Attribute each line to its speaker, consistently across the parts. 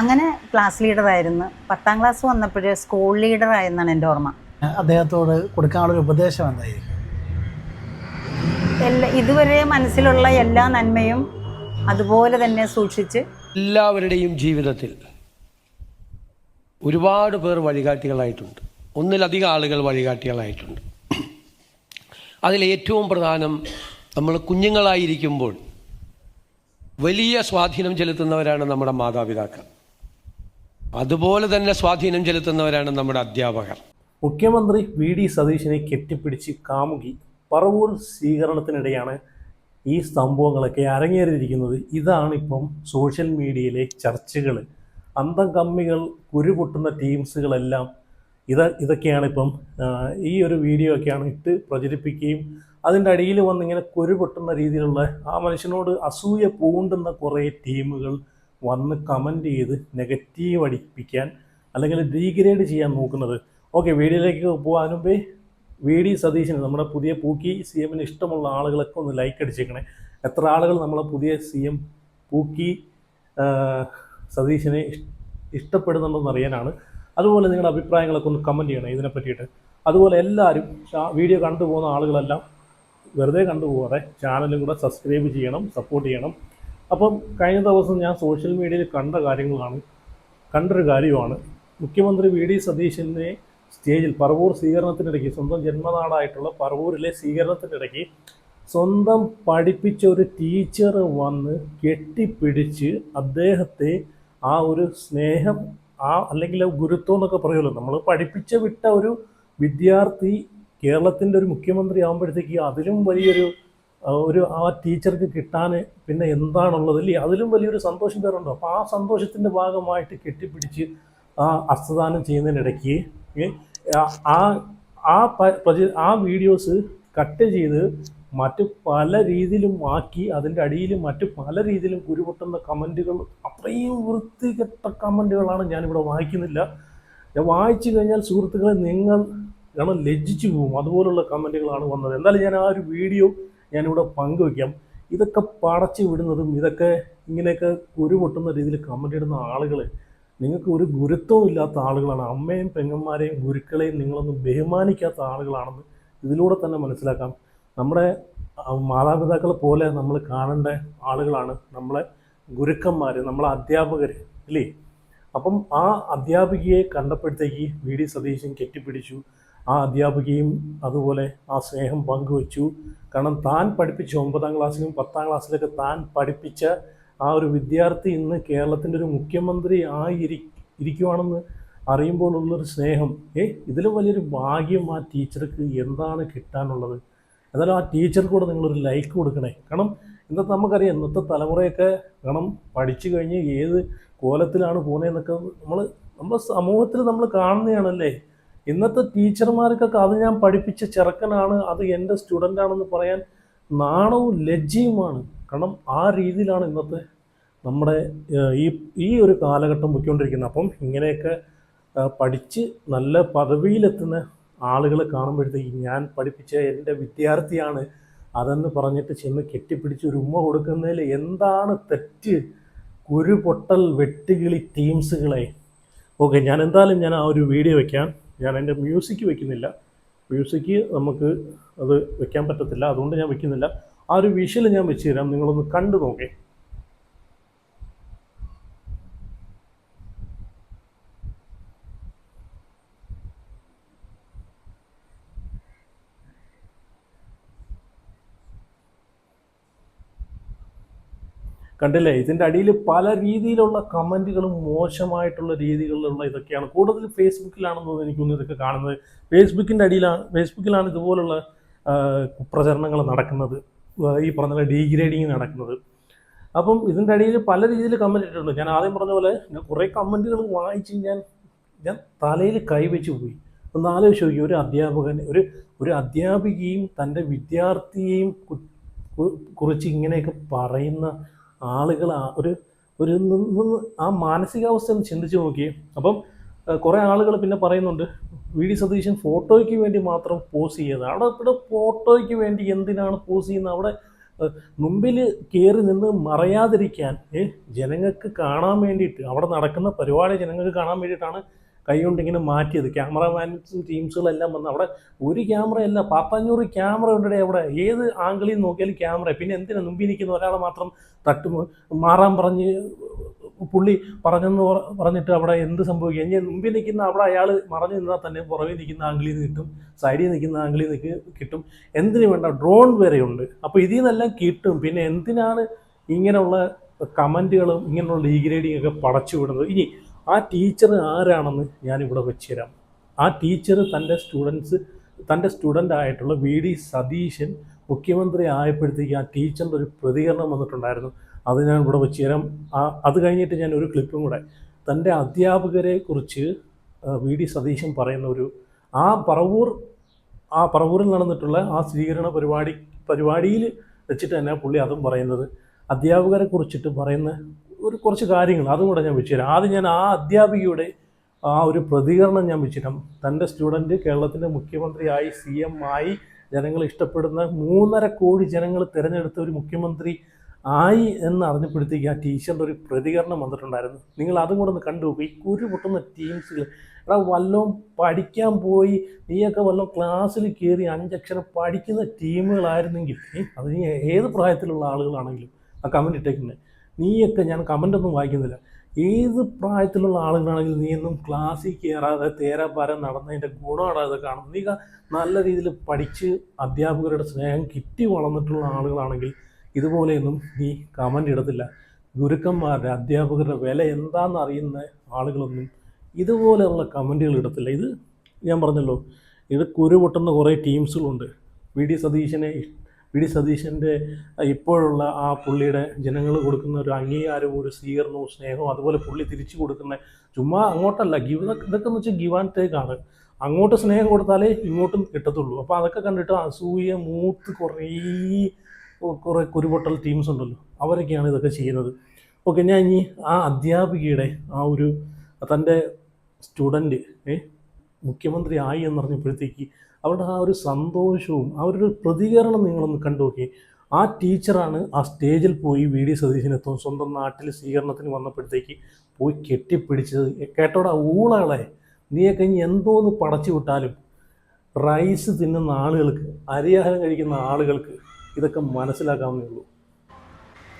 Speaker 1: അങ്ങനെ class ലീഡറായിരുന്നു. 10ാം class വന്നപ്പോൾ school ലീഡറായെന്നാണ് എൻ്റെ ഓർമ്മ.
Speaker 2: അദ്ദേഹത്തോട് കൊടുക്കാനുള്ളൊരു ഉപദേശം എന്തായിരിക്കും?
Speaker 1: ഇതുവരെ മനസ്സിലുള്ള എല്ലാ നന്മയും അതുപോലെ തന്നെ സൂക്ഷിച്ച്.
Speaker 3: എല്ലാവരുടെയും ജീവിതത്തിൽ ഒരുപാട് പേർ വഴികാട്ടികളായിട്ടുണ്ട്. ഒന്നിലധികം ആളുകൾ വഴികാട്ടികളായിട്ടുണ്ട്. അതിലേറ്റവും പ്രധാനം, നമ്മൾ കുഞ്ഞുങ്ങളായിരിക്കുമ്പോൾ വലിയ സ്വാധീനം ചെലുത്തുന്നവരാണ് നമ്മുടെ മാതാപിതാക്കൾ. അതുപോലെ തന്നെ സ്വാധീനം ചെലുത്തുന്നവരാണ് നമ്മുടെ അധ്യാപകർ.
Speaker 4: മുഖ്യമന്ത്രി വി.ഡി. സതീശനെ കെട്ടിപ്പിടിച്ച് കാമുകി പറവൂർ സ്വീകരണത്തിനിടെയാണ് ഈ സംഭവങ്ങളൊക്കെ അരങ്ങേറിയിരിക്കുന്നത്. ഇതാണ് ഇപ്പം സോഷ്യൽ മീഡിയയിലെ ചർച്ചകൾ. അന്തം കമ്മികൾ, കുരുപൊട്ടുന്ന ടീംസുകളെല്ലാം ഇതൊക്കെയാണ് ഇപ്പം ഈ ഒരു വീഡിയോ ഒക്കെയാണ് ഇട്ട് പ്രചരിപ്പിക്കുകയും അതിൻ്റെ അടിയിൽ വന്നിങ്ങനെ കുരുപൊട്ടുന്ന രീതിയിലുള്ള ആ മനുഷ്യനോട് അസൂയ പൂണ്ടുന്ന കുറേ ടീമുകൾ വന്ന് കമൻറ്റ് ചെയ്ത് നെഗറ്റീവ് അടിപ്പിക്കാൻ അല്ലെങ്കിൽ ഡീഗ്രേഡ് ചെയ്യാൻ നോക്കുന്നത്. ഓക്കെ, വീഡിയോയിലേക്ക് പോകാൻ മുമ്പേ വി.ഡി. സതീശന്, നമ്മുടെ പുതിയ പൂക്കി CM-ന് ഇഷ്ടമുള്ള ആളുകളൊക്കെ ഒന്ന് ലൈക്ക് അടിച്ചേക്കണേ. എത്ര ആളുകൾ നമ്മളെ പുതിയ CM പൂക്കി സതീശനെ ഇഷ്ടപ്പെടുന്നുണ്ടെന്ന് അറിയാനാണ്. അതുപോലെ നിങ്ങളുടെ അഭിപ്രായങ്ങളൊക്കെ ഒന്ന് കമൻറ്റ് ചെയ്യണം ഇതിനെ പറ്റിയിട്ട്. അതുപോലെ എല്ലാവരും വീഡിയോ കണ്ടുപോകുന്ന ആളുകളെല്ലാം വെറുതെ കണ്ടുപോകാതെ ചാനലും കൂടെ സബ്സ്ക്രൈബ് ചെയ്യണം, സപ്പോർട്ട് ചെയ്യണം. അപ്പം കഴിഞ്ഞ ദിവസം ഞാൻ സോഷ്യൽ മീഡിയയിൽ കണ്ടൊരു കാര്യമാണ് മുഖ്യമന്ത്രി വി.ഡി. സതീശനെ സ്റ്റേജിൽ പറവൂർ സ്വീകരണത്തിനിടയ്ക്ക്, സ്വന്തം ജന്മനാടായിട്ടുള്ള പറവൂരിലെ സ്വീകരണത്തിനിടയ്ക്ക് സ്വന്തം പഠിപ്പിച്ച ഒരു ടീച്ചർ വന്ന് കെട്ടിപ്പിടിച്ച് അദ്ദേഹത്തെ ആ ഒരു സ്നേഹം, അല്ലെങ്കിൽ ഗുരുത്വം എന്നൊക്കെ പറയുമല്ലോ, നമ്മൾ പഠിപ്പിച്ച വിട്ട ഒരു വിദ്യാർത്ഥി കേരളത്തിൻ്റെ ഒരു മുഖ്യമന്ത്രി ആകുമ്പോഴത്തേക്ക് അതിലും വലിയൊരു ആ ടീച്ചർക്ക് കിട്ടാൻ പിന്നെ എന്താണുള്ളത് അല്ലേ? അതിലും വലിയൊരു സന്തോഷം വേറുണ്ടോ? അപ്പോൾ ആ സന്തോഷത്തിൻ്റെ ഭാഗമായിട്ട് കെട്ടിപ്പിടിച്ച് ഹസ്തദാനം ചെയ്യുന്നതിനിടയ്ക്ക് ആ വീഡിയോസ് കട്ട് ചെയ്ത് മറ്റ് പല രീതിയിലും ആക്കി അതിൻ്റെ അടിയിൽ മറ്റ് പല രീതിയിലും കുരുപൊട്ടുന്ന കമൻറ്റുകൾ, അത്രയും വൃത്തികെട്ട കമൻറ്റുകളാണ് ഞാനിവിടെ വായിക്കുന്നില്ല. ഞാൻ വായിച്ചു കഴിഞ്ഞാൽ സുഹൃത്തുക്കളെ നിങ്ങൾ ലജ്ജിച്ചു പോകും. അതുപോലുള്ള കമൻറ്റുകളാണ് വന്നത്. എന്തായാലും ഞാൻ ആ ഒരു വീഡിയോ ഞാനിവിടെ പങ്കുവയ്ക്കാം. ഇതൊക്കെ പടച്ചു വിടുന്നതും ഇതൊക്കെ ഇങ്ങനെയൊക്കെ കുരുപൊട്ടുന്ന രീതിയിൽ കമൻ്റ് ഇടുന്ന ആളുകൾ, നിങ്ങൾക്ക് ഒരു ഗുരുത്വവും ഇല്ലാത്ത ആളുകളാണ്. അമ്മയും പെങ്ങന്മാരെയും ഗുരുക്കളെയും നിങ്ങളൊന്നും ബഹുമാനിക്കാത്ത ആളുകളാണെന്ന് ഇതിലൂടെ തന്നെ മനസ്സിലാക്കാം. നമ്മുടെ മാതാപിതാക്കളെ പോലെ നമ്മൾ കാണേണ്ട ആളുകളാണ് നമ്മളെ ഗുരുക്കന്മാർ, നമ്മളെ അധ്യാപകർ അല്ലേ? അപ്പം ആ അധ്യാപികയെ കണ്ടപ്പോഴത്തേക്ക് വി.ഡി. സതീശൻ കെട്ടിപ്പിടിച്ചു. ആ അധ്യാപികയും അതുപോലെ ആ സ്നേഹം പങ്കുവച്ചു. കാരണം താൻ പഠിപ്പിച്ച 9ാം ക്ലാസ്സിലും 10ാം ക്ലാസ്സിലൊക്കെ താൻ പഠിപ്പിച്ച ആ ഒരു വിദ്യാർത്ഥി ഇന്ന് കേരളത്തിൻ്റെ ഒരു മുഖ്യമന്ത്രി ഇരിക്കുവാണെന്ന് അറിയുമ്പോൾ ഉള്ളൊരു സ്നേഹം, ഇതിലും വലിയൊരു ഭാഗ്യം ആ ടീച്ചർക്ക് എന്താണ് കിട്ടാനുള്ളത്? എന്നാലും ആ ടീച്ചർക്ക് കൂടെ നിങ്ങളൊരു ലൈക്ക് കൊടുക്കണേ. കാരണം ഇന്നത്തെ നമുക്കറിയാം, ഇന്നത്തെ തലമുറയൊക്കെ പഠിച്ചു കഴിഞ്ഞ് ഏത് കോലത്തിലാണ് പോകുന്നതെന്നൊക്കെ നമ്മുടെ സമൂഹത്തിൽ നമ്മൾ കാണുന്നതാണല്ലേ. ഇന്നത്തെ ടീച്ചർമാർക്കൊക്കെ അത് ഞാൻ പഠിപ്പിച്ച ചെറുക്കനാണ്, അത് എൻ്റെ സ്റ്റുഡൻ്റാണെന്ന് പറയാൻ നാണവും ലജ്ജയുമാണ്. കാരണം ആ രീതിയിലാണ് ഇന്നത്തെ നമ്മുടെ ഈ ഒരു കാലഘട്ടം പോയിക്കൊണ്ടിരിക്കുന്നത്. അപ്പം ഇങ്ങനെയൊക്കെ പഠിച്ച് നല്ല പദവിയിലെത്തുന്ന ആളുകളെ കാണുമ്പോഴത്തേക്ക് ഞാൻ പഠിപ്പിച്ച എൻ്റെ വിദ്യാർത്ഥിയാണ് അതെന്ന് പറഞ്ഞിട്ട് ചെന്ന് കെട്ടിപ്പിടിച്ച് ഒരു ഉമ്മ കൊടുക്കുന്നതിൽ എന്താണ് തെറ്റ്? കുരുപൊട്ടൽ വെട്ടുകിളി ടീംസുകളെ. ഓക്കെ, ഞാൻ ആ ഒരു വീഡിയോ വയ്ക്കാം. ഞാൻ എൻ്റെ മ്യൂസിക് വയ്ക്കുന്നില്ല. മ്യൂസിക് നമുക്ക് അത് വയ്ക്കാൻ പറ്റത്തില്ല, അതുകൊണ്ട് ഞാൻ വയ്ക്കുന്നില്ല. ആ ഒരു വിഷ്വൽ ഞാൻ വെച്ച് തരാം, നിങ്ങളൊന്ന് കണ്ടു നോക്കേ. കണ്ടില്ലേ? ഇതിൻ്റെ അടിയിൽ പല രീതിയിലുള്ള കമൻറ്റുകളും മോശമായിട്ടുള്ള രീതികളിലുള്ള ഇതൊക്കെയാണ്. കൂടുതൽ ഫേസ്ബുക്കിലാണെന്ന് എനിക്കൊന്ന് ഇതൊക്കെ കാണുന്നത്. ഫേസ്ബുക്കിലാണ് ഇതുപോലുള്ള പ്രചരണങ്ങൾ നടക്കുന്നത്, ഈ പറഞ്ഞ ഡീഗ്രേഡിങ് നടക്കുന്നത്. അപ്പം ഇതിൻ്റെ അടിയിൽ പല രീതിയിൽ കമൻറ്റ് ഇട്ടിട്ടുണ്ട്. ഞാൻ ആദ്യം പറഞ്ഞ പോലെ കുറേ കമൻറ്റുകൾ വായിച്ച് ഞാൻ തലയിൽ കൈവച്ച് പോയി. ഒന്ന് ആലോചിച്ച് നോക്കി, ഒരു അധ്യാപകൻ ഒരു അധ്യാപികയും തൻ്റെ വിദ്യാർത്ഥിയെയും കുറിച്ച് ഇങ്ങനെയൊക്കെ പറയുന്ന ആളുകൾ ആ മാനസികാവസ്ഥ ഒന്ന് ചിന്തിച്ച് നോക്കിയേ. അപ്പം കുറേ ആളുകൾ പിന്നെ പറയുന്നുണ്ട്, വി.ഡി. സതീശൻ ഫോട്ടോയ്ക്ക് വേണ്ടി മാത്രം പോസ് ചെയ്യുന്നത്. ഇവിടെ ഫോട്ടോയ്ക്ക് വേണ്ടി എന്തിനാണ് പോസ് ചെയ്യുന്നത്? അവിടെ മുമ്പിൽ കയറി നിന്ന് മറയാതിരിക്കാൻ ജനങ്ങൾക്ക് കാണാൻ വേണ്ടിയിട്ട്, അവിടെ നടക്കുന്ന പരിപാടി ജനങ്ങൾക്ക് കാണാൻ വേണ്ടിയിട്ടാണ് കൈ കൊണ്ട് ഇങ്ങനെ മാറ്റിയത്. ക്യാമറമാൻസും ടീംസുകളെല്ലാം വന്ന് അവിടെ ഒരു ക്യാമറയല്ല 500 ക്യാമറ ഉണ്ട് അവിടെ. ഏത് ആംഗിളിൽ നോക്കിയാലും ക്യാമറ. പിന്നെ എന്തിനാ മുമ്പിൽ നിൽക്കുന്ന ഒരാളെ മാത്രം മാറാൻ പറഞ്ഞ് പുള്ളി പറഞ്ഞിട്ട് അവിടെ എന്ത് സംഭവിക്കുക? ഇനി മുമ്പിൽ നിൽക്കുന്ന അവിടെ അയാൾ മറഞ്ഞു നിന്നാൽ തന്നെ പുറകിൽ നിൽക്കുന്ന ആംഗിളിൽ നിന്ന് കിട്ടും, സൈഡിൽ നിൽക്കുന്ന ആംഗിളിൽ നിന്ന് കിട്ടും. എന്തിനു വേണ്ട, ഡ്രോൺ വരെയുണ്ട്. അപ്പോൾ ഇതിൽ നിന്നെല്ലാം കിട്ടും. പിന്നെ എന്തിനാണ് ഇങ്ങനെയുള്ള കമൻറ്റുകളും ഇങ്ങനെയുള്ള ഡീഗ്രേഡിങ് ഒക്കെ പടച്ചു വിടുന്നത്? ഇനി ആ ടീച്ചർ ആരാണെന്ന് ഞാനിവിടെ വെച്ച് തരാം. ആ ടീച്ചർ തൻ്റെ സ്റ്റുഡൻ്റ് ആയിട്ടുള്ള VD സതീശൻ മുഖ്യമന്ത്രി ആയപ്പോഴത്തേക്ക് ആ ടീച്ചറിൻ്റെ ഒരു പ്രതികരണം വന്നിട്ടുണ്ടായിരുന്നു. അത് ഞാൻ ഇവിടെ വെച്ച് തരാം. അത് കഴിഞ്ഞിട്ട് ഞാൻ ഒരു ക്ലിപ്പും കൂടെ. തൻ്റെ അധ്യാപകരെ കുറിച്ച് VD സതീശൻ പറയുന്ന പറവൂരിൽ നടന്നിട്ടുള്ള ആ സ്വീകരണ പരിപാടിയിൽ വെച്ചിട്ട് തന്നെ പുള്ളി അതും പറയുന്നത്. അധ്യാപകരെ കുറിച്ചിട്ട് പറയുന്ന കുറച്ച് കാര്യങ്ങൾ അതും കൂടെ ഞാൻ വെച്ച് തരാം. ആദ്യം ഞാൻ ആ അധ്യാപികയുടെ ആ ഒരു പ്രതികരണം ഞാൻ വെച്ചിട്ടാം. തൻ്റെ സ്റ്റുഡൻറ്റ് കേരളത്തിൻ്റെ മുഖ്യമന്ത്രിയായി CM ആയി ജനങ്ങൾ ഇഷ്ടപ്പെടുന്ന 3.5 കോടി ജനങ്ങൾ തിരഞ്ഞെടുത്ത ഒരു മുഖ്യമന്ത്രി ആയി എന്ന് അറിഞ്ഞപ്പെടുത്തേക്ക് ആ ടീച്ചറിൻ്റെ ഒരു പ്രതികരണം വന്നിട്ടുണ്ടായിരുന്നു. നിങ്ങൾ അതും കൂടെ ഒന്ന് കണ്ടു നോക്കും. ഈ കുരുപൊട്ടുന്ന ടീംസുകൾ, എടാ വല്ലതും പഠിക്കാൻ പോയി നീയൊക്കെ വല്ലതും ക്ലാസ്സിൽ കയറി 5 അക്ഷരം പഠിക്കുന്ന ടീമുകളായിരുന്നെങ്കിൽ, അത് നീ ഏത് പ്രായത്തിലുള്ള ആളുകളാണെങ്കിലും ആ കമൻറ്റ് ഇട്ടേക്കുന്നത്, നീയൊക്കെ, ഞാൻ കമൻ്റൊന്നും വായിക്കുന്നില്ല, ഏത് പ്രായത്തിലുള്ള ആളുകളാണെങ്കിലും നീയൊന്നും ക്ലാസ്സിൽ കയറാതെ തേരാപാരം നടന്നതിൻ്റെ ഗുണമാണ് അത് കാണുന്നത്. നീ നല്ല രീതിയിൽ പഠിച്ച് അധ്യാപകരുടെ സ്നേഹം കിട്ടി വളർന്നിട്ടുള്ള ആളുകളാണെങ്കിൽ ഇതുപോലെയൊന്നും നീ കമൻ്റ് ഇടത്തില്ല. ഗുരുക്കന്മാരുടെ, അധ്യാപകരുടെ വില എന്താണെന്ന് അറിയുന്ന ആളുകളൊന്നും ഇതുപോലെയുള്ള കമൻറ്റുകൾ ഇടത്തില്ല. ഇത് ഞാൻ പറഞ്ഞല്ലോ, ഇത് കുരുപൊട്ടുന്ന കുറേ ടീംസുകളുണ്ട്. VD സതീശൻ്റെ ഇപ്പോഴുള്ള ആ പുള്ളിയുടെ ജനങ്ങൾ കൊടുക്കുന്ന ഒരു അംഗീകാരവും ഒരു സ്വീകരണവും സ്നേഹവും, അതുപോലെ പുള്ളി തിരിച്ചു കൊടുക്കുന്ന, ചുമ്മാ അങ്ങോട്ടല്ല, ഇതൊക്കെ എന്ന് വെച്ചാൽ ഗിവ് ആൻഡ് ടേക്ക് ആണ്. അങ്ങോട്ട് സ്നേഹം കൊടുത്താലേ ഇങ്ങോട്ടും കിട്ടത്തുള്ളൂ. അപ്പോൾ അതൊക്കെ കണ്ടിട്ട് അസൂയ മൂത്ത് കുറേ കുരുപൊട്ടൽ ടീംസ് ഉണ്ടല്ലോ, അവരൊക്കെയാണ് ഇതൊക്കെ ചെയ്യുന്നത്. ഓക്കെ, ഞാൻ ഇനി ആ അധ്യാപികയുടെ ആ ഒരു തൻ്റെ സ്റ്റുഡൻറ്റ് മുഖ്യമന്ത്രി ആയി എന്നറിഞ്ഞപ്പോഴത്തേക്ക് അവരുടെ ആ ഒരു സന്തോഷവും അവരുടെ പ്രതികരണം നിങ്ങളൊന്ന് കണ്ടു നോക്കി. ആ ടീച്ചറാണ് ആ സ്റ്റേജിൽ പോയി VD സതീശനെത്തും സ്വന്തം നാട്ടിൽ സ്വീകരണത്തിന് വന്നപ്പോഴത്തേക്ക് പോയി കെട്ടിപ്പിടിച്ചത്. കേട്ടോടാ ഊളകളെ, നീയൊക്കെ ഇനി എന്തോന്ന് പടച്ചു വിട്ടാലും റൈസ് തിന്നുന്ന ആളുകൾക്ക്, അരിയാഹാരം കഴിക്കുന്ന ആളുകൾക്ക് ഇതൊക്കെ മനസ്സിലാക്കാവുന്നേ ഉള്ളൂ.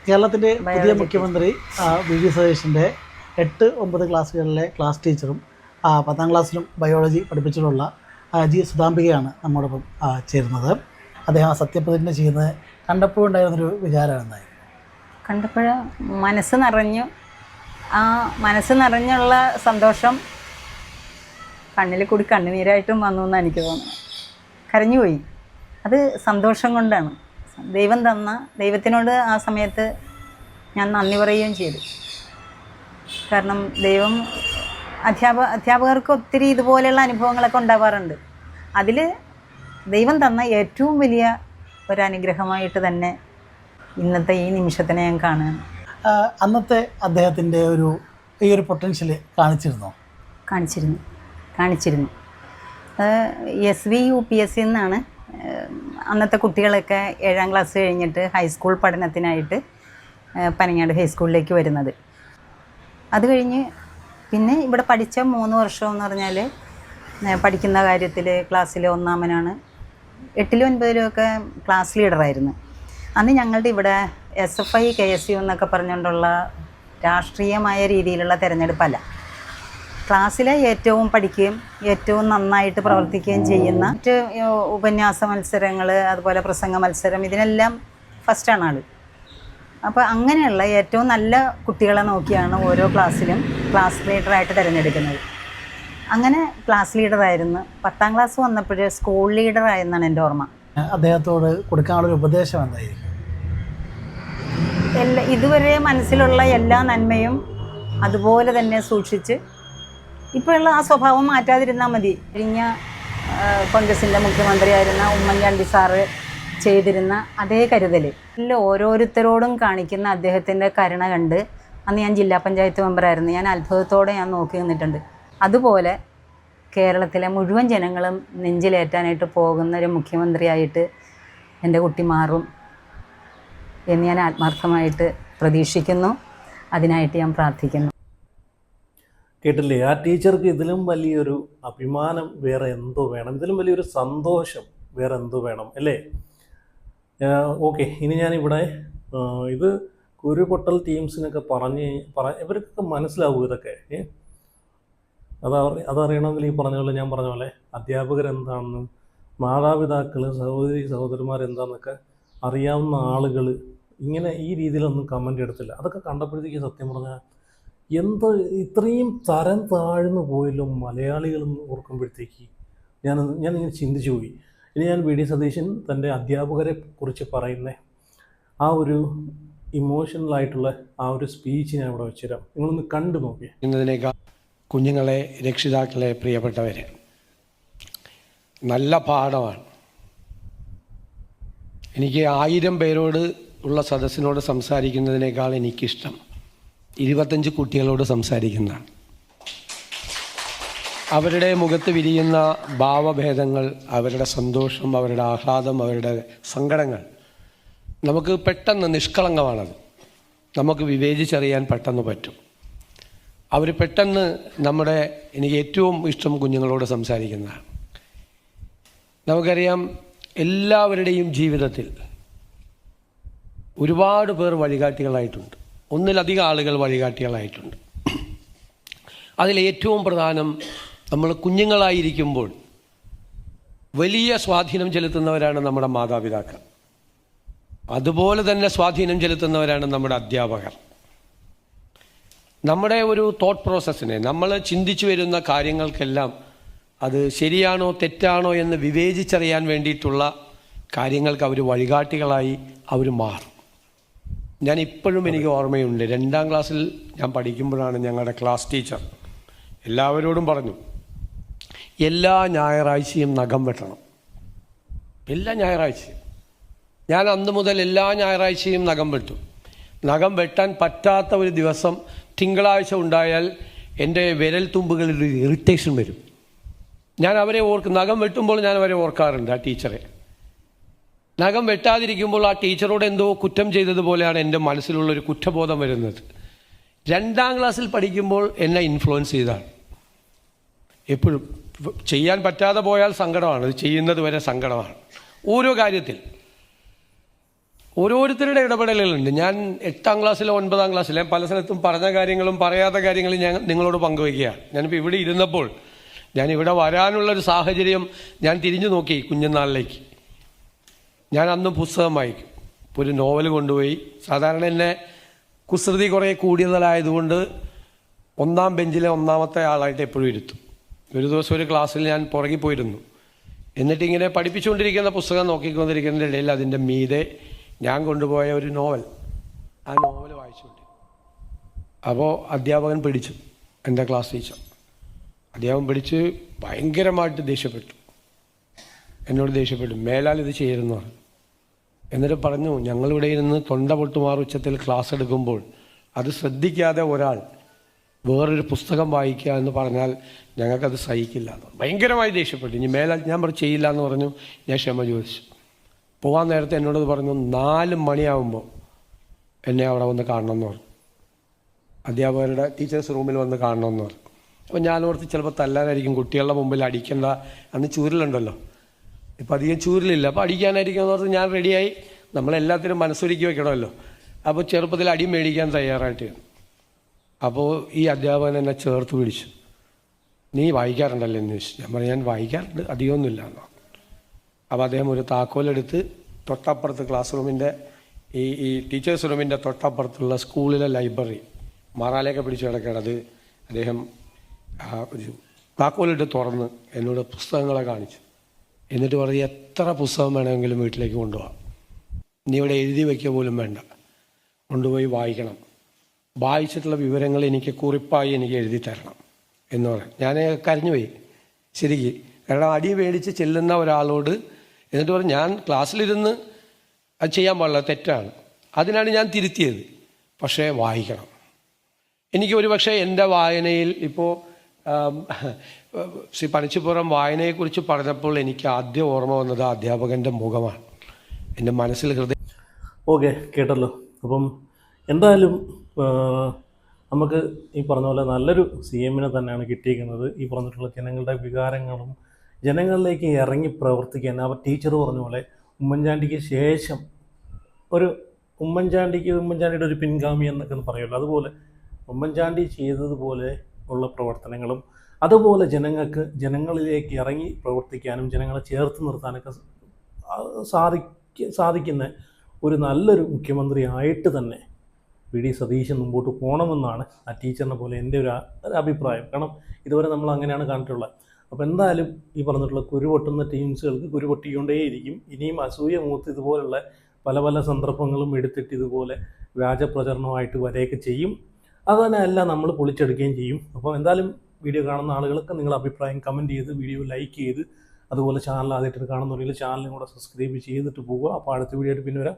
Speaker 2: കേരളത്തിൻ്റെ പുതിയ മുഖ്യമന്ത്രി VD സതീശൻ്റെ 8-9 ക്ലാസ്സുകളിലെ ക്ലാസ് ടീച്ചറും 10ാം ക്ലാസ്സിലും ബയോളജി പഠിപ്പിച്ചിട്ടുള്ള G സുധാംബികയാണ് നമ്മോടൊപ്പം ചേരുന്നത്. അദ്ദേഹം സത്യപ്രതിജ്ഞ ചെയ്യുന്നത് കണ്ടപ്പോഴുണ്ടായിരുന്നൊരു വിചാരം എന്തായി?
Speaker 1: കണ്ടപ്പോൾ മനസ്സ് നിറഞ്ഞുള്ള സന്തോഷം കണ്ണിൽ കൂടി കണ്ണുനീരായിട്ടും വന്നു എന്നാണ് എനിക്ക് തോന്നുന്നത്. കരഞ്ഞുപോയി. അത് സന്തോഷം കൊണ്ടാണ്. ദൈവത്തിനോട് ആ സമയത്ത് ഞാൻ നന്ദി പറയുകയും ചെയ്തു. കാരണം അധ്യാപകർക്ക് ഒത്തിരി ഇതുപോലെയുള്ള അനുഭവങ്ങളൊക്കെ ഉണ്ടാവാറുണ്ട്. അതിൽ ദൈവം തന്ന ഏറ്റവും വലിയ ഒരു അനുഗ്രഹമായിട്ട് തന്നെ ഇന്നത്തെ ഈ നിമിഷത്തിനെ ഞാൻ കാണുകയാണ്.
Speaker 2: അന്നത്തെ അദ്ദേഹത്തിൻ്റെ ഈ ഒരു പൊട്ടൻഷ്യൽ കാണിച്ചിരുന്നു.
Speaker 1: SV UPSC എന്നാണ് അന്നത്തെ കുട്ടികളൊക്കെ 7ാം ക്ലാസ് കഴിഞ്ഞിട്ട് ഹൈസ്കൂൾ പഠനത്തിനായിട്ട് പനങ്ങാട് ഹൈസ്കൂളിലേക്ക് വരുന്നത്. അത് കഴിഞ്ഞ് പിന്നെ ഇവിടെ പഠിച്ച 3 വർഷം എന്ന് പറഞ്ഞാൽ പഠിക്കുന്ന കാര്യത്തിൽ ക്ലാസ്സിൽ ഒന്നാമനാണ്. 8ലും 9ലും ഒക്കെ ക്ലാസ് ലീഡറായിരുന്നു. അന്ന് ഞങ്ങളുടെ ഇവിടെ SFI KSU എന്നൊക്കെ പറഞ്ഞുകൊണ്ടുള്ള രാഷ്ട്രീയമായ രീതിയിലുള്ള തിരഞ്ഞെടുപ്പല്ല. ക്ലാസ്സിലെ ഏറ്റവും പഠിക്കുകയും ഏറ്റവും നന്നായിട്ട് പ്രവർത്തിക്കുകയും ചെയ്യുന്ന ഉപന്യാസ മത്സരങ്ങൾ, അതുപോലെ പ്രസംഗ മത്സരം, ഇതിനെല്ലാം ഫസ്റ്റാണ് ആൾ. അപ്പോൾ അങ്ങനെയുള്ള ഏറ്റവും നല്ല കുട്ടികളെ നോക്കിയാണ് ഓരോ ക്ലാസ്സിലും ക്ലാസ് ലീഡറായിട്ട് തിരഞ്ഞെടുക്കുന്നത്. അങ്ങനെ ക്ലാസ് ലീഡറായിരുന്നു. 10ാം ക്ലാസ് വന്നപ്പോൾ സ്കൂൾ ലീഡറായെന്നാണ് എൻ്റെ ഓർമ്മ.
Speaker 2: അദ്ദേഹത്തോട് കൊടുക്കാനുള്ളൊരു ഉപദേശം എന്തായിരിക്കും?
Speaker 1: ഇതുവരെ മനസ്സിലുള്ള എല്ലാ നന്മയും അതുപോലെ തന്നെ സൂക്ഷിച്ച് ഇപ്പോഴുള്ള ആ സ്വഭാവം മാറ്റാതിരുന്നാൽ മതി. കഴിഞ്ഞ കോൺഗ്രസിൻ്റെ മുഖ്യമന്ത്രിയായിരുന്ന ഉമ്മൻചാണ്ടി സാറ് ചെയ്തിരുന്ന അതേ കരുതൽ ഓരോരുത്തരോടും കാണിക്കുന്ന അദ്ദേഹത്തിൻ്റെ കരുണ കണ്ട്, അന്ന് ഞാൻ ജില്ലാ പഞ്ചായത്ത് മെമ്പറായിരുന്നു, ഞാൻ അത്ഭുതത്തോടെ നോക്കി നിന്നിട്ടുണ്ട്. അതുപോലെ കേരളത്തിലെ മുഴുവൻ ജനങ്ങളും നെഞ്ചിലേറ്റാനായിട്ട് പോകുന്ന ഒരു മുഖ്യമന്ത്രിയായിട്ട് എൻ്റെ കുട്ടി മാറും എന്ന് ഞാൻ ആത്മാർത്ഥമായിട്ട് പ്രതീക്ഷിക്കുന്നു. അതിനായിട്ട് ഞാൻ പ്രാർത്ഥിക്കുന്നു.
Speaker 4: കേട്ടില്ലേ, ആ ടീച്ചർക്ക് ഇതിലും വലിയൊരു അഭിമാനം വേറെ എന്തോ വേണം, ഇതിലും വലിയൊരു സന്തോഷം വേറെ എന്തോ വേണം അല്ലേ? ഓക്കെ, ഇനി ഞാനിവിടെ ഇത് കുരുപൊട്ടൽ ടീംസിനൊക്കെ ഇവർക്കൊക്കെ മനസ്സിലാവും ഇതൊക്കെ. അതറിയണമെങ്കിൽ ഈ പറഞ്ഞ പോലെ, ഞാൻ പറഞ്ഞ പോലെ അധ്യാപകരെന്താണെന്നും മാതാപിതാക്കൾ, സഹോദരിമാരെന്താണെന്നൊക്കെ അറിയാവുന്ന ആളുകൾ ഇങ്ങനെ ഈ രീതിയിലൊന്നും കമൻ്റ് എടുത്തില്ല. അതൊക്കെ കണ്ടപ്പോഴത്തേക്ക് സത്യം പറഞ്ഞാൽ എന്താ ഇത്രയും തരം താഴ്ന്നു പോയല്ലോ മലയാളികളെന്ന് ഓർക്കുമ്പോഴത്തേക്ക് ഞാനിങ്ങനെ ചിന്തിച്ചു പോയി. ഇനി ഞാൻ വി ഡി സതീശൻ തൻ്റെ അധ്യാപകരെ കുറിച്ച് പറയുന്ന ആ ഒരു ഇമോഷണലായിട്ടുള്ള ആ ഒരു സ്പീച്ച് ഞാൻ ഇവിടെ വെച്ചുതരാം, നിങ്ങളൊന്ന് കണ്ടു നോക്കി.
Speaker 3: എന്നതിനേക്കാൾ കുഞ്ഞുങ്ങളെ, രക്ഷിതാക്കളെ, പ്രിയപ്പെട്ടവരെ, നല്ല പാഠമാണ്. എനിക്ക് 1000 പേരോട് ഉള്ള സദസ്സിനോട് സംസാരിക്കുന്നതിനേക്കാൾ എനിക്കിഷ്ടം 25 കുട്ടികളോട് സംസാരിക്കുന്നതാണ്. അവരുടെ മുഖത്ത് വിരിയുന്ന ഭാവഭേദങ്ങൾ, അവരുടെ സന്തോഷം, അവരുടെ ആഹ്ലാദം, അവരുടെ സങ്കടങ്ങൾ നമുക്ക് പെട്ടെന്ന്, നിഷ്കളങ്കമാണത്, നമുക്ക് വിവേചിച്ചറിയാൻ പെട്ടെന്ന് പറ്റും. അവർ പെട്ടെന്ന് എനിക്ക് ഏറ്റവും ഇഷ്ടം കുഞ്ഞുങ്ങളോട് സംസാരിക്കുന്നതാണ്. നമുക്കറിയാം, എല്ലാവരുടെയും ജീവിതത്തിൽ ഒരുപാട് പേർ വഴികാട്ടികളായിട്ടുണ്ട്. ഒന്നിലധികം ആളുകൾ വഴികാട്ടികളായിട്ടുണ്ട്. അതിലേറ്റവും പ്രധാനം, നമ്മൾ കുഞ്ഞുങ്ങളായിരിക്കുമ്പോൾ വലിയ സ്വാധീനം ചെലുത്തുന്നവരാണ് നമ്മുടെ മാതാപിതാക്കൾ. അതുപോലെ തന്നെ സ്വാധീനം ചെലുത്തുന്നവരാണ് നമ്മുടെ അധ്യാപകർ. നമ്മുടെ ഒരു തോട്ട് പ്രോസസ്സിനെ, നമ്മൾ ചിന്തിച്ചു വരുന്ന കാര്യങ്ങൾക്കെല്ലാം അത് ശരിയാണോ തെറ്റാണോ എന്ന് വിവേചിച്ചറിയാൻ വേണ്ടിയിട്ടുള്ള കാര്യങ്ങൾക്ക് അവർ വഴികാട്ടികളായി അവർ മാറും. ഞാൻ ഇപ്പോഴും എനിക്ക് ഓർമ്മയുണ്ട്, 2ാം ക്ലാസ്സിൽ ഞാൻ പഠിക്കുമ്പോഴാണ് ഞങ്ങളുടെ ക്ലാസ് ടീച്ചർ എല്ലാവരോടും പറഞ്ഞു, എല്ലാ ഞായറാഴ്ചയും നഖം വെട്ടണം. എല്ലാ ഞായറാഴ്ചയും. ഞാൻ അന്ന് മുതൽ എല്ലാ ഞായറാഴ്ചയും നഖം വെട്ടും. നഖം വെട്ടാൻ പറ്റാത്ത ഒരു ദിവസം തിങ്കളാഴ്ച ഉണ്ടായാൽ എൻ്റെ വിരൽ തുമ്പുകളിൽ ഒരു ഇറിറ്റേഷൻ വരും. ഞാൻ അവരെ നഖം വെട്ടുമ്പോൾ ഞാൻ അവരെ ഓർക്കാറുണ്ട്, ആ ടീച്ചറെ. നഖം വെട്ടാതിരിക്കുമ്പോൾ ആ ടീച്ചറോട് എന്തോ കുറ്റം ചെയ്തതുപോലെയാണ് എൻ്റെ മനസ്സിലുള്ളൊരു കുറ്റബോധം വരുന്നത്. 2ാം ക്ലാസ്സിൽ പഠിക്കുമ്പോൾ എന്നെ ഇൻഫ്ലുവൻസ് ചെയ്താണ്. എപ്പോഴും ചെയ്യാൻ പറ്റാതെ പോയാൽ സങ്കടമാണ്, ഇത് ചെയ്യുന്നത് വരെ സങ്കടമാണ്. ഓരോ കാര്യത്തിൽ ഓരോരുത്തരുടെ ഇടപെടലുകളുണ്ട്. ഞാൻ 8ാം ക്ലാസ്സിലോ 9ാം ക്ലാസ്സിലോ പല സ്ഥലത്തും പറഞ്ഞ കാര്യങ്ങളും പറയാത്ത കാര്യങ്ങളും ഞാൻ നിങ്ങളോട് പങ്കുവയ്ക്കുകയാണ്. ഞാനിപ്പോൾ ഇവിടെ ഇരുന്നപ്പോൾ, ഞാനിവിടെ വരാനുള്ളൊരു സാഹചര്യം ഞാൻ തിരിഞ്ഞു നോക്കി കുഞ്ഞുനാളിലേക്ക്. ഞാൻ അന്ന് പുസ്തകം വായിക്കും. ഇപ്പോൾ ഒരു നോവൽ കൊണ്ടുപോയി, സാധാരണ എന്നെ കുസൃതി കുറേ കൂടുതലായതുകൊണ്ട് 1ാം ബെഞ്ചിലെ 1ാമത്തെ ആളായിട്ട് എപ്പോഴും ഇരുത്തും. ഒരു ദിവസം ഒരു ക്ലാസ്സിൽ ഞാൻ പുറകിൽ പോയിരുന്നു. എന്നിട്ടിങ്ങനെ പഠിപ്പിച്ചുകൊണ്ടിരിക്കുന്ന പുസ്തകം നോക്കിക്കൊണ്ടിരിക്കുന്നതിൻ്റെ ഇടയിൽ അതിൻ്റെ മീതെ ഞാൻ കൊണ്ടുപോയ ഒരു നോവൽ, ആ നോവൽ വായിച്ചുകൊണ്ട്. അപ്പോൾ അധ്യാപകൻ പിടിച്ചു, എൻ്റെ ക്ലാസ് ടീച്ചർ. അധ്യാപകൻ പിടിച്ച് ഭയങ്കരമായിട്ട് ദേഷ്യപ്പെട്ടു, എന്നോട് ദേഷ്യപ്പെട്ടു, മേലാൽ ഇത് ചെയ്യരുതെന്ന് പറഞ്ഞു. എന്നിട്ട് പറഞ്ഞു, ഞങ്ങളിവിടെ ഇരുന്ന് തൊണ്ട പൊട്ടുമാർ ഉച്ചത്തിൽ ക്ലാസ് എടുക്കുമ്പോൾ അത് ശ്രദ്ധിക്കാതെ ഒരാൾ വേറൊരു പുസ്തകം വായിക്കുക എന്ന് പറഞ്ഞാൽ ഞങ്ങൾക്കത് സഹിക്കില്ല എന്ന്. ഭയങ്കരമായി ദേഷ്യപ്പെട്ടു. ഇനി മേലാൽ ഞാൻ ചെയ്യില്ല എന്ന് പറഞ്ഞു. ഞാൻ ക്ഷമ ചോദിച്ചു. പോകാൻ നേരത്തെ എന്നോടത് പറഞ്ഞു, 4 മണിയാകുമ്പോൾ എന്നെ അവിടെ വന്ന് കാണണമെന്ന് പറഞ്ഞു. അധ്യാപകരുടെ ടീച്ചേഴ്സ് റൂമിൽ വന്ന് കാണണമെന്ന് പറഞ്ഞു. അപ്പോൾ ഞാനോർത്ത് ചിലപ്പോൾ തല്ലാനായിരിക്കും, കുട്ടികളുടെ മുമ്പിൽ അടിക്കേണ്ട, അന്ന് ചൂരലുണ്ടല്ലോ, ഇപ്പം അധികം ചൂരലില്ല, അപ്പോൾ അടിക്കാനായിരിക്കും എന്ന് പറഞ്ഞ് ഞാൻ റെഡിയായി. നമ്മളെല്ലാത്തിനും മനസ്സൊരുക്കി വെക്കണമല്ലോ. അപ്പോൾ ചെറുപ്പത്തിൽ അടി മേടിക്കാൻ തയ്യാറായിട്ട്. അപ്പോൾ ഈ അധ്യാപകൻ എന്നെ ചേർത്ത് പിടിച്ചു. നീ വായിക്കാറുണ്ടല്ലോ എന്ന് ചോദിച്ചു. ഞാൻ പറഞ്ഞു, ഞാൻ വായിക്കാറുണ്ട്, അധികമൊന്നുമില്ല എന്നോ. അപ്പോൾ അദ്ദേഹം ഒരു താക്കോലെടുത്ത് തൊട്ടപ്പുറത്ത് ക്ലാസ് റൂമിൻ്റെ ഈ ടീച്ചേഴ്സ് റൂമിൻ്റെ തൊട്ടപ്പുറത്തുള്ള സ്കൂളിലെ ലൈബ്രറി മാറാലയൊക്കെ പിടിച്ച് കിടക്കുകയാണ്. അത് അദ്ദേഹം ഒരു താക്കോലിട്ട് തുറന്ന് എന്നോട് പുസ്തകങ്ങളെ കാണിച്ചു. എന്നിട്ട് പറഞ്ഞു, എത്ര പുസ്തകം വേണമെങ്കിലും വീട്ടിലേക്ക് കൊണ്ടുപോകാം, നീ ഇവിടെ എഴുതി വയ്ക്കുക പോലും വേണ്ട, കൊണ്ടുപോയി വായിക്കണം, വായിച്ചിട്ടുള്ള വിവരങ്ങൾ എനിക്ക് കുറിപ്പായി എനിക്ക് എഴുതി തരണം എന്ന് പറയാം. ഞാൻ കരഞ്ഞുപോയി ശരിക്ക്. കാരണം അടി മേടിച്ച് ചെല്ലുന്ന ഒരാളോട് എന്നിട്ട് പറഞ്ഞു, ഞാൻ ക്ലാസ്സിലിരുന്ന് അത് ചെയ്യാൻ പാടില്ല, തെറ്റാണ്, അതിനാണ് ഞാൻ തിരുത്തിയത്, പക്ഷേ വായിക്കണം. എനിക്ക് ഒരു പക്ഷേ എൻ്റെ വായനയിൽ ഇപ്പോൾ ശ്രീ പനച്ചിപ്പുറം വായനയെക്കുറിച്ച് പറഞ്ഞപ്പോൾ എനിക്ക് ആദ്യം ഓർമ്മ വന്നത് അധ്യാപകൻ്റെ മുഖമാണ്. എൻ്റെ മനസ്സിൽ
Speaker 4: ഓക്കെ, കേട്ടല്ലോ. അപ്പം എന്തായാലും നമുക്ക് ഈ പറഞ്ഞ പോലെ നല്ലൊരു CM തന്നെയാണ് കിട്ടിയിരിക്കുന്നത്. ഈ പറഞ്ഞിട്ടുള്ള ജനങ്ങളുടെ വികാരങ്ങളും ജനങ്ങളിലേക്ക് ഇറങ്ങി പ്രവർത്തിക്കാൻ അവർ ടീച്ചർ പറഞ്ഞ പോലെ ഉമ്മൻചാണ്ടിക്ക് ശേഷം ഒരു ഉമ്മൻചാണ്ടിയുടെ ഒരു പിൻഗാമി എന്നൊക്കെ പറയുമല്ലോ, അതുപോലെ ഉമ്മൻചാണ്ടി ചെയ്തതുപോലെ ഉള്ള പ്രവർത്തനങ്ങളും അതുപോലെ ജനങ്ങളിലേക്ക് ഇറങ്ങി പ്രവർത്തിക്കാനും ജനങ്ങളെ ചേർത്ത് നിർത്താനൊക്കെ സാധിക്കുന്ന ഒരു നല്ലൊരു മുഖ്യമന്ത്രി ആയിട്ട് തന്നെ VD സതീശൻ മുമ്പോട്ട് പോകണമെന്നാണ് ആ ടീച്ചറിനെ പോലെ എൻ്റെ ഒരു അഭിപ്രായം. കാരണം ഇതുവരെ നമ്മൾ അങ്ങനെയാണ് കണ്ടിട്ടുള്ളത്. അപ്പോൾ എന്തായാലും ഈ പറഞ്ഞിട്ടുള്ള കുരുപൊട്ടുന്ന ടീംസുകൾക്ക് കുരുപൊട്ടിക്കൊണ്ടേയിരിക്കും. ഇനിയും അസൂയ മൂത്ത് ഇതുപോലുള്ള പല പല സന്ദർഭങ്ങളും എടുത്തിട്ട് ഇതുപോലെ വ്യാജ പ്രചരണമായിട്ട് വരെയൊക്കെ ചെയ്യും. അതുതന്നെയല്ല നമ്മൾ പൊളിച്ചെടുക്കുകയും ചെയ്യും. അപ്പോൾ എന്തായാലും വീഡിയോ കാണുന്ന ആളുകൾക്ക് നിങ്ങളുടെ അഭിപ്രായം കമൻറ്റ് ചെയ്ത് വീഡിയോ ലൈക്ക് ചെയ്ത് അതുപോലെ ചാനൽ ആദ്യമായിട്ട് കാണുന്നുണ്ടെങ്കിൽ ചാനലും കൂടെ സബ്സ്ക്രൈബ് ചെയ്തിട്ട് പോവുക. അപ്പോൾ അടുത്ത വീഡിയോ ആയിട്ട് പിന്നെ വരാം.